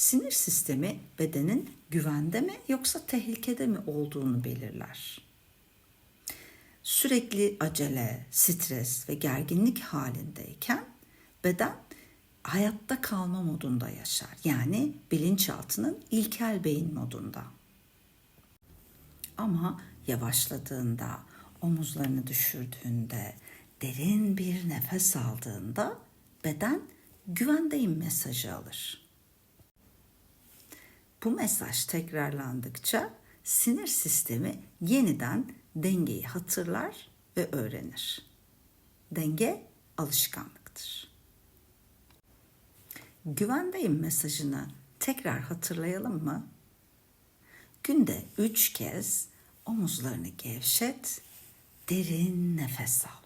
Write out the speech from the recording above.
Sinir sistemi bedenin güvende mi yoksa tehlikede mi olduğunu belirler. Sürekli acele, stres ve gerginlik halindeyken beden hayatta kalma modunda yaşar. Yani bilinçaltının ilkel beyin modunda. Ama yavaşladığında, omuzlarını düşürdüğünde, derin bir nefes aldığında beden güvendeyim mesajı alır. Bu mesaj tekrarlandıkça sinir sistemi yeniden dengeyi hatırlar ve öğrenir. Denge alışkanlıktır. Güvendeyim mesajını tekrar hatırlayalım mı? Günde 3 kez omuzlarını gevşet, derin nefes al.